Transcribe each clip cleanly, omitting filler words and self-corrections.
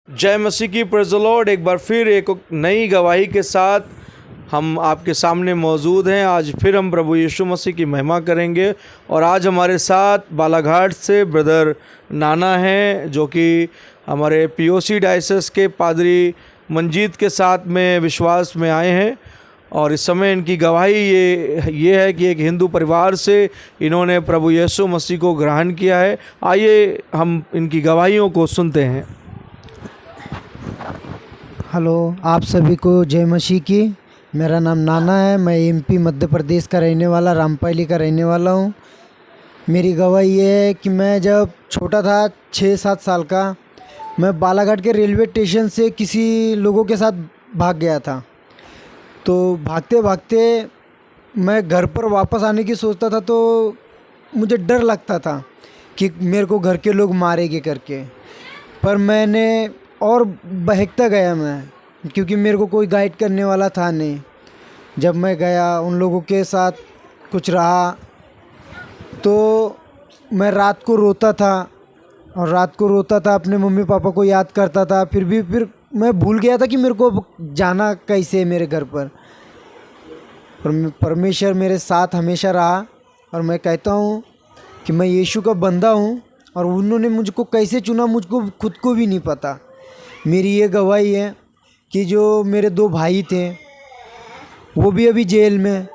जय मसीह की, praise the Lord. एक बार फिर एक नई गवाही के साथ हम आपके सामने मौजूद हैं। आज फिर हम प्रभु यीशु मसीह की महिमा करेंगे और आज हमारे साथ बालाघाट से ब्रदर नाना हैं, जो कि हमारे पीओसी डायसिस के पादरी मंजीत के साथ में विश्वास में आए हैं। और इस समय इनकी गवाही ये है कि एक हिंदू परिवार से इन्होंने प्रभु यीशु मसीह को ग्रहण किया है। आइए हम इनकी गवाहियों को सुनते हैं। हेलो, आप सभी को जय मसीह की। मेरा नाम नाना है। मैं एमपी मध्य प्रदेश का रहने वाला, रामपायली का रहने वाला हूँ। मेरी गवाही ये है कि मैं जब छोटा था, 6-7 साल का, मैं बालाघाट के रेलवे स्टेशन से किसी लोगों के साथ भाग गया था। तो भागते भागते मैं घर पर वापस आने की सोचता था, तो मुझे डर लगता था कि मेरे को घर के लोग मारेंगे करके। पर मैंने और बहकता गया मैं, क्योंकि मेरे को कोई गाइड करने वाला था नहीं। जब मैं गया, उन लोगों के साथ कुछ रहा, तो मैं रात को रोता था और रात को रोता था, अपने मम्मी पापा को याद करता था। फिर मैं भूल गया था कि मेरे को जाना कैसे है मेरे घर पर। परमेश्वर मेरे साथ हमेशा रहा और मैं कहता हूँ कि मैं यीशु का बंदा हूँ और उन्होंने मुझको कैसे चुना, मुझको खुद को भी नहीं पता। मेरी ये गवाही है कि जो मेरे 2 भाई थे वो भी अभी जेल में,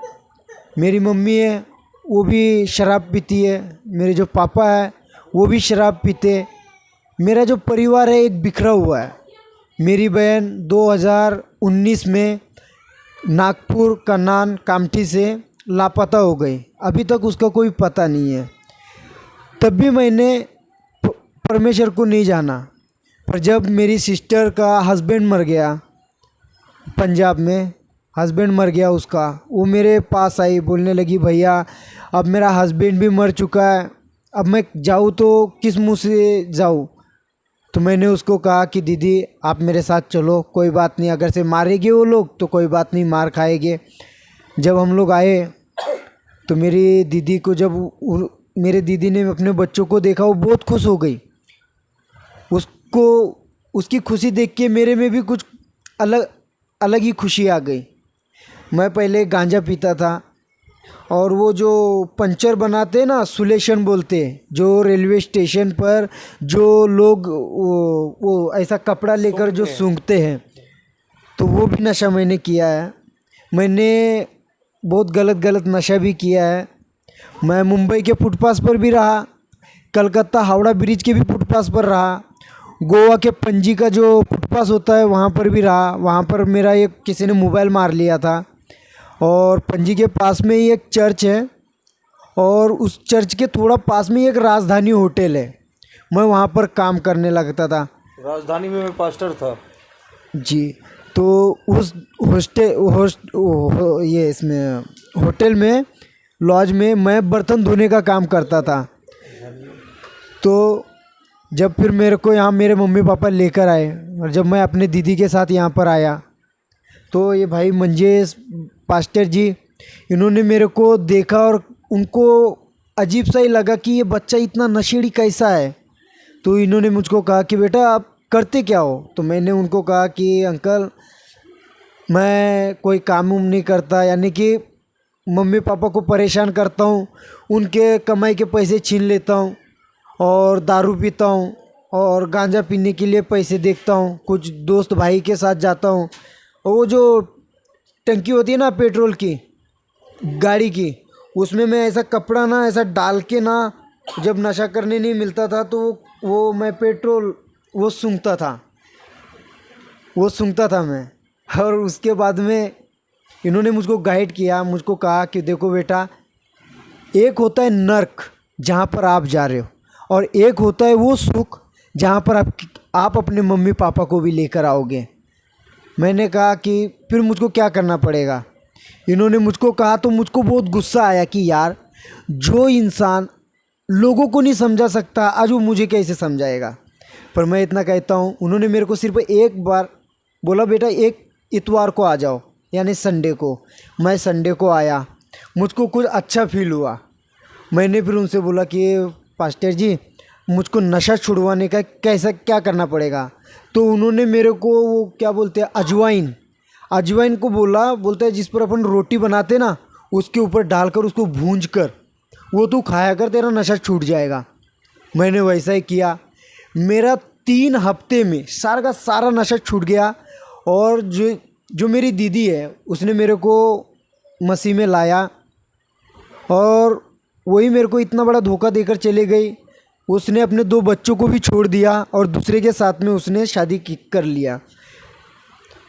मेरी मम्मी है वो भी शराब पीती है, मेरे जो पापा है वो भी शराब पीते। मेरा जो परिवार है एक बिखरा हुआ है। मेरी बहन 2019 में नागपुर कन्नान कामठी से लापता हो गई, अभी तक उसका कोई पता नहीं है। तब भी मैंने परमेश्वर को नहीं जाना। पर जब मेरी सिस्टर का हस्बैंड मर गया, पंजाब में हस्बैंड मर गया उसका, वो मेरे पास आई, बोलने लगी, भैया अब मेरा हस्बैंड भी मर चुका है, अब मैं जाऊँ तो किस मुँह से जाऊँ। तो मैंने उसको कहा कि दीदी आप मेरे साथ चलो, कोई बात नहीं, अगर से मारेंगे वो लोग तो कोई बात नहीं, मार खाएंगे। जब हम लोग आए तो मेरी दीदी को, मेरे दीदी ने अपने बच्चों को देखा, वो बहुत खुश हो गई। उसको उसकी खुशी देख के मेरे में भी कुछ अलग ही खुशी आ गई। मैं पहले गांजा पीता था और वो जो पंचर बनाते हैं ना, सुलेशन बोलते हैं, जो रेलवे स्टेशन पर जो लोग वो ऐसा कपड़ा लेकर जो सूंघते हैं, तो वो भी नशा मैंने किया है। मैंने बहुत गलत नशा भी किया है। मैं मुंबई के फुटपाथ पर भी रहा, कलकत्ता हावड़ा ब्रिज के भी फुटपाथ पर रहा, गोवा के पणजी का जो फुटपाथ होता है वहाँ पर भी रहा। वहाँ पर मेरा एक किसी ने मोबाइल मार लिया था। और पणजी के पास में ही एक चर्च है और उस चर्च के थोड़ा पास में ही एक राजधानी होटल है, मैं वहाँ पर काम करने लगता था। राजधानी में मैं पास्टर था जी। तो उस होटल में, लॉज में मैं बर्तन धोने का काम करता था। तो जब फिर मेरे को यहाँ मेरे मम्मी पापा लेकर आए और जब मैं अपने दीदी के साथ यहाँ पर आया, तो ये भाई मंजेश पास्टर जी, इन्होंने मेरे को देखा और उनको अजीब सा ही लगा कि ये बच्चा इतना नशेड़ी कैसा है। तो इन्होंने मुझको कहा कि बेटा आप करते क्या हो। तो मैंने उनको कहा कि अंकल मैं कोई काम उम नहीं करता, यानी कि मम्मी पापा को परेशान करता हूँ, उनके कमाई के पैसे छीन लेता हूँ और दारू पीता हूँ और गांजा पीने के लिए पैसे देखता हूँ, कुछ दोस्त भाई के साथ जाता हूँ और वो जो टंकी होती है ना पेट्रोल की, गाड़ी की, उसमें मैं ऐसा कपड़ा ना ऐसा डाल के ना, जब नशा करने नहीं मिलता था तो वो मैं पेट्रोल वो सूंघता था मैं। और उसके बाद में इन्होंने मुझको गाइड किया, मुझको कहा कि देखो बेटा, एक होता है नर्क जहाँ पर आप जा रहे हो और एक होता है वो सुख जहाँ पर आप अपने मम्मी पापा को भी लेकर आओगे। मैंने कहा कि फिर मुझको क्या करना पड़ेगा। इन्होंने मुझको कहा तो मुझको बहुत गुस्सा आया कि यार, जो इंसान लोगों को नहीं समझा सकता आज वो मुझे कैसे समझाएगा। पर मैं इतना कहता हूँ, उन्होंने मेरे को सिर्फ एक बार बोला, बेटा एक इतवार को आ जाओ, यानी संडे को। मैं संडे को आया, मुझको कुछ अच्छा फील हुआ। मैंने फिर उनसे बोला कि पास्टर जी मुझको नशा छुड़वाने का क्या करना पड़ेगा। तो उन्होंने मेरे को वो क्या बोलते हैं अजवाइन को बोलता है जिस पर अपन रोटी बनाते ना उसके ऊपर डालकर उसको भूंज कर वो तू खाया कर, तेरा नशा छूट जाएगा। मैंने वैसा ही किया। मेरा 3 हफ्ते में सारा का सारा नशा छूट गया। और जो मेरी दीदी है उसने मेरे को मसीह में लाया और वही मेरे को इतना बड़ा धोखा देकर चले गई। उसने अपने 2 बच्चों को भी छोड़ दिया और दूसरे के साथ में उसने शादी कर लिया।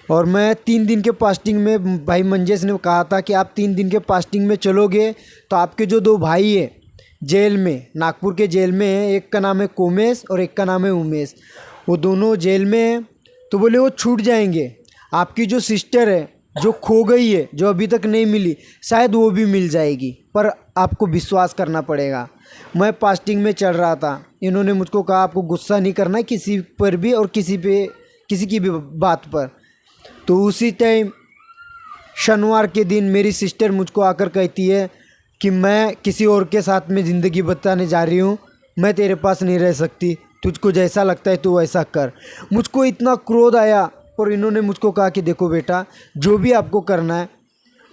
और मैं 3 दिन के फास्टिंग में, भाई मंजेश ने कहा था कि आप 3 दिन के फास्टिंग में चलोगे तो आपके जो 2 भाई है जेल में, नागपुर के जेल में है, एक का नाम है कोमेश और एक का नाम है उमेश, वो दोनों जेल में हैं। तो बोले वो छूट जाएंगे। आपकी जो सिस्टर है जो खो गई है, जो अभी तक नहीं मिली, शायद वो भी मिल जाएगी, पर आपको विश्वास करना पड़ेगा। मैं फास्टिंग में चल रहा था। इन्होंने मुझको कहा आपको गुस्सा नहीं करना है किसी पर भी और किसी की भी बात पर। तो उसी टाइम शनिवार के दिन मेरी सिस्टर मुझको आकर कहती है कि मैं किसी और के साथ में ज़िंदगी बिताने जा रही हूँ, मैं तेरे पास नहीं रह सकती, तुझको जैसा लगता है तू वैसा कर। मुझको इतना क्रोध आया और इन्होंने मुझको कहा कि देखो बेटा, जो भी आपको करना है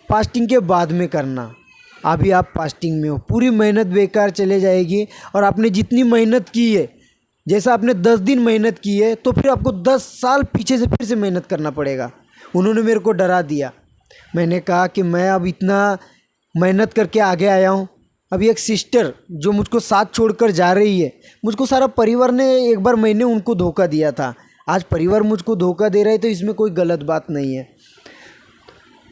फास्टिंग के बाद में करना, अभी आप फास्टिंग में हो, पूरी मेहनत बेकार चले जाएगी। और आपने जितनी मेहनत की है, जैसा आपने 10 दिन मेहनत की है तो फिर आपको 10 साल पीछे से फिर से मेहनत करना पड़ेगा। उन्होंने मेरे को डरा दिया। मैंने कहा कि मैं अब इतना मेहनत करके आगे आया हूँ, अभी एक सिस्टर जो मुझको साथ छोड़कर जा रही है, मुझको सारा परिवार ने, एक बार मैंने उनको धोखा दिया था, आज परिवार मुझको धोखा दे रहा है, तो इसमें कोई गलत बात नहीं है।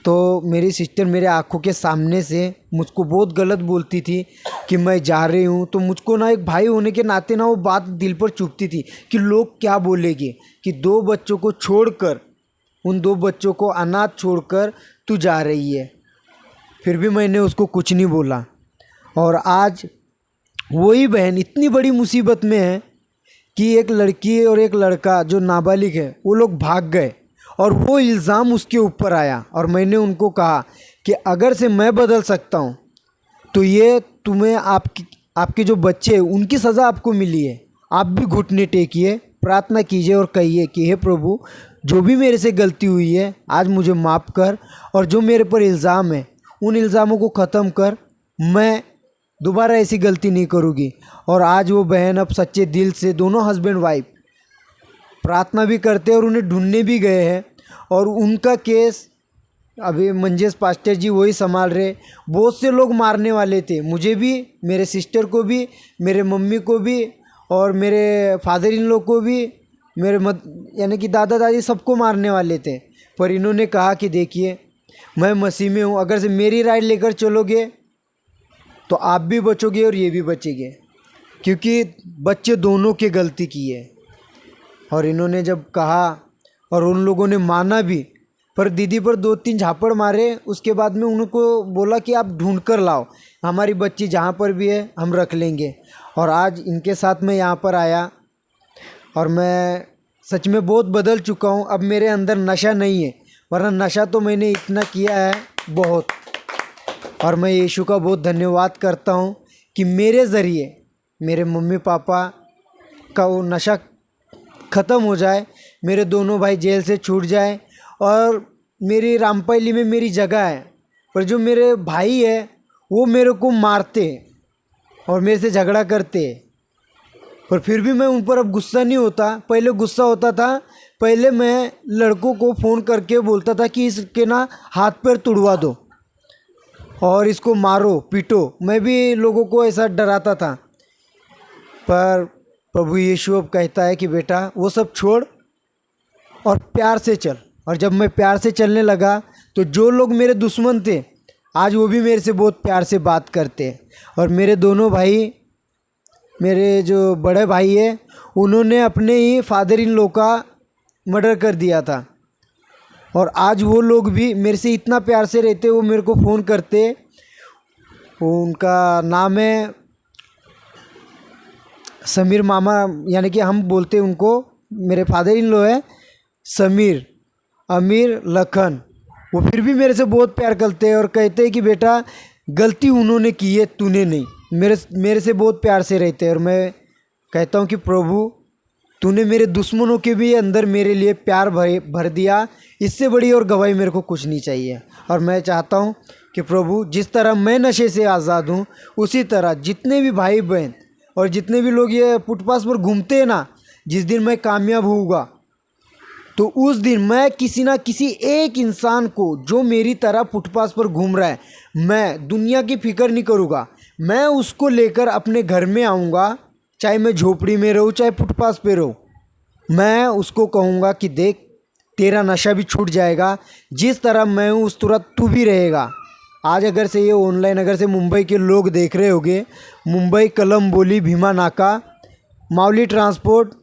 तो मेरी सिस्टर मेरे आंखों के सामने से मुझको बहुत गलत बोलती थी कि मैं जा रही हूँ। तो मुझको ना एक भाई होने के नाते ना वो बात दिल पर चुभती थी कि लोग क्या बोलेंगे कि 2 बच्चों को छोड़कर, उन 2 बच्चों को अनाथ छोड़कर तू जा रही है। फिर भी मैंने उसको कुछ नहीं बोला। और आज वही बहन इतनी बड़ी मुसीबत में है कि एक लड़की और एक लड़का जो नाबालिग है वो लोग भाग गए और वो इल्ज़ाम उसके ऊपर आया। और मैंने उनको कहा कि अगर से मैं बदल सकता हूँ तो ये तुम्हें आपके जो बच्चे हैं उनकी सज़ा आपको मिली है। आप भी घुटने टेकिए, प्रार्थना कीजिए और कहिए कि हे प्रभु, जो भी मेरे से गलती हुई है आज मुझे माफ़ कर, और जो मेरे पर इल्ज़ाम है उन इल्ज़ामों को ख़त्म कर, मैं दोबारा ऐसी गलती नहीं करूँगी। और आज वो बहन अब सच्चे दिल से, दोनों हस्बैंड वाइफ प्रार्थना भी करते हैं और उन्हें ढूंढने भी गए हैं। और उनका केस अभी मंजेश पास्टर जी वही संभाल रहे। बहुत से लोग मारने वाले थे, मुझे भी, मेरे सिस्टर को भी, मेरे मम्मी को भी और मेरे फादर इन लॉ को भी, मेरे यानी कि दादा दादी सबको मारने वाले थे। पर इन्होंने कहा कि देखिए मैं मसीह में हूँ, अगर से मेरी राइट लेकर चलोगे तो आप भी बचोगे और ये भी बचेंगे, क्योंकि बच्चे दोनों की गलती की है। और इन्होंने जब कहा और उन लोगों ने माना भी, पर दीदी पर 2-3 झापड़ मारे। उसके बाद में उनको बोला कि आप ढूंढ कर लाओ, हमारी बच्ची जहाँ पर भी है हम रख लेंगे। और आज इनके साथ मैं यहाँ पर आया और मैं सच में बहुत बदल चुका हूँ। अब मेरे अंदर नशा नहीं है, वरना नशा तो मैंने इतना किया है बहुत। और मैं यीशु का बहुत धन्यवाद करता हूँ कि मेरे ज़रिए मेरे मम्मी पापा का वो नशा ख़त्म हो जाए, मेरे दोनों भाई जेल से छूट जाए और मेरी रामपैली में मेरी जगह है। पर जो मेरे भाई है वो मेरे को मारते और मेरे से झगड़ा करते, पर फिर भी मैं उन पर अब गुस्सा नहीं होता। पहले गुस्सा होता था, पहले मैं लड़कों को फ़ोन करके बोलता था कि इसके ना हाथ पैर तुड़वा दो और इसको मारो पीटो। मैं भी लोगों को ऐसा डराता था। पर प्रभु यीशु अब कहता है कि बेटा वो सब छोड़ और प्यार से चल। और जब मैं प्यार से चलने लगा तो जो लोग मेरे दुश्मन थे आज वो भी मेरे से बहुत प्यार से बात करते हैं। और मेरे दोनों भाई, मेरे जो बड़े भाई है, उन्होंने अपने ही फादर इन लॉ का मर्डर कर दिया था। और आज वो लोग भी मेरे से इतना प्यार से रहते, वो मेरे को फ़ोन करते। उनका नाम है समीर मामा, यानी कि हम बोलते उनको, मेरे फादर इन लॉ है समीर, अमीर, लखन। वो फिर भी मेरे से बहुत प्यार करते हैं और कहते हैं कि बेटा गलती उन्होंने की है, तूने नहीं। मेरे से बहुत प्यार से रहते हैं। और मैं कहता हूँ कि प्रभु तूने मेरे दुश्मनों के भी अंदर मेरे लिए प्यार भर दिया। इससे बड़ी और गवाही मेरे को कुछ नहीं चाहिए। और मैं चाहता हूँ कि प्रभु, जिस तरह मैं नशे से आज़ाद हूँ, उसी तरह जितने भी भाई बहन और जितने भी लोग ये फुटपाथ पर घूमते हैं ना, जिस दिन मैं कामयाब होऊंगा तो उस दिन मैं किसी ना किसी एक इंसान को जो मेरी तरह फुटपाथ पर घूम रहा है, मैं दुनिया की फिक्र नहीं करूँगा, मैं उसको लेकर अपने घर में आऊँगा, चाहे मैं झोपड़ी में रहूँ चाहे फुटपाथ पे रहूँ। मैं उसको कहूँगा कि देख, तेरा नशा भी छूट जाएगा, जिस तरह मैं हूँ उस तरह तू भी रहेगा। आज अगर से ये ऑनलाइन अगर से मुंबई के लोग देख रहे होंगे, मुंबई कलमबोली भीमा नाका मावली ट्रांसपोर्ट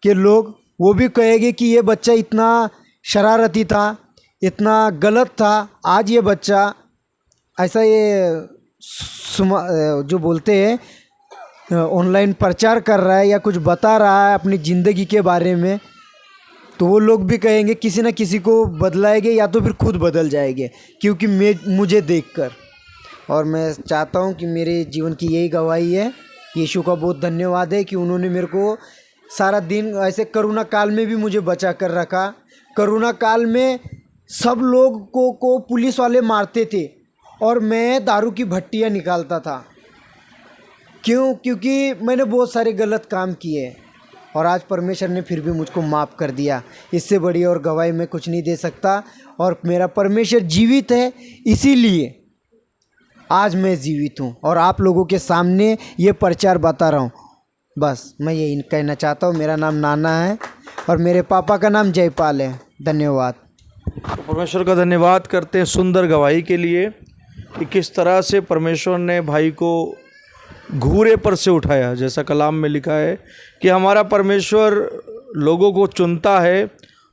के लोग, वो भी कहेंगे कि ये बच्चा इतना शरारती था, इतना गलत था, आज ये बच्चा ऐसा ये जो बोलते हैं ऑनलाइन प्रचार कर रहा है या कुछ बता रहा है अपनी ज़िंदगी के बारे में, तो वो लोग भी कहेंगे किसी न किसी को बदलाएंगे या तो फिर खुद बदल जाएंगे, क्योंकि मुझे देखकर। और मैं चाहता हूँ कि मेरे जीवन की यही गवाही है। यीशु का बहुत धन्यवाद है कि उन्होंने मेरे को सारा दिन ऐसे कोरोना काल में भी मुझे बचा कर रखा। कोरोना काल में सब लोग को पुलिस वाले मारते थे और मैं दारू की भट्टियाँ निकालता था। क्यों? क्योंकि मैंने बहुत सारे गलत काम किए और आज परमेश्वर ने फिर भी मुझको माफ़ कर दिया। इससे बड़ी और गवाही मैं कुछ नहीं दे सकता। और मेरा परमेश्वर जीवित है, इसीलिए आज मैं जीवित हूँ और आप लोगों के सामने ये प्रचार बता रहा हूँ। बस मैं यही कहना चाहता हूँ। मेरा नाम नाना है और मेरे पापा का नाम जयपाल है। धन्यवाद। परमेश्वर का धन्यवाद करते हैं सुंदर गवाही के लिए कि किस तरह से परमेश्वर ने भाई को घूरे पर से उठाया। जैसा कलाम में लिखा है कि हमारा परमेश्वर लोगों को चुनता है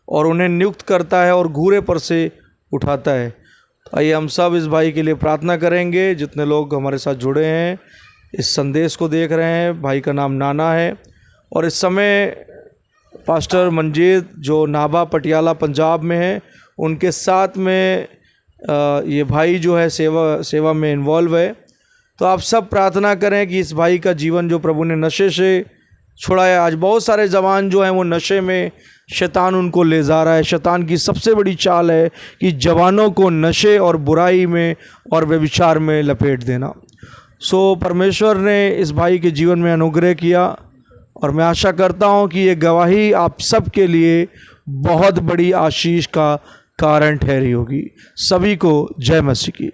और उन्हें नियुक्त करता है और घूरे पर से उठाता है। आइए हम सब इस भाई के लिए प्रार्थना करेंगे। जितने लोग हमारे साथ जुड़े हैं, इस संदेश को देख रहे हैं, भाई का नाम नाना है और इस समय पास्टर मंजीत जो नाभा पटियाला पंजाब में है, उनके साथ में ये भाई जो है सेवा में इन्वॉल्व है। तो आप सब प्रार्थना करें कि इस भाई का जीवन जो प्रभु ने नशे से छुड़ाया। आज बहुत सारे जवान जो हैं वो नशे में, शैतान उनको ले जा रहा है। शैतान की सबसे बड़ी चाल है कि जवानों को नशे और बुराई में और व्यभिचार में लपेट देना। सो परमेश्वर ने इस भाई के जीवन में अनुग्रह किया और मैं आशा करता हूं कि ये गवाही आप सब के लिए बहुत बड़ी आशीष का कारण ठहरी होगी। सभी को जय मसीह की।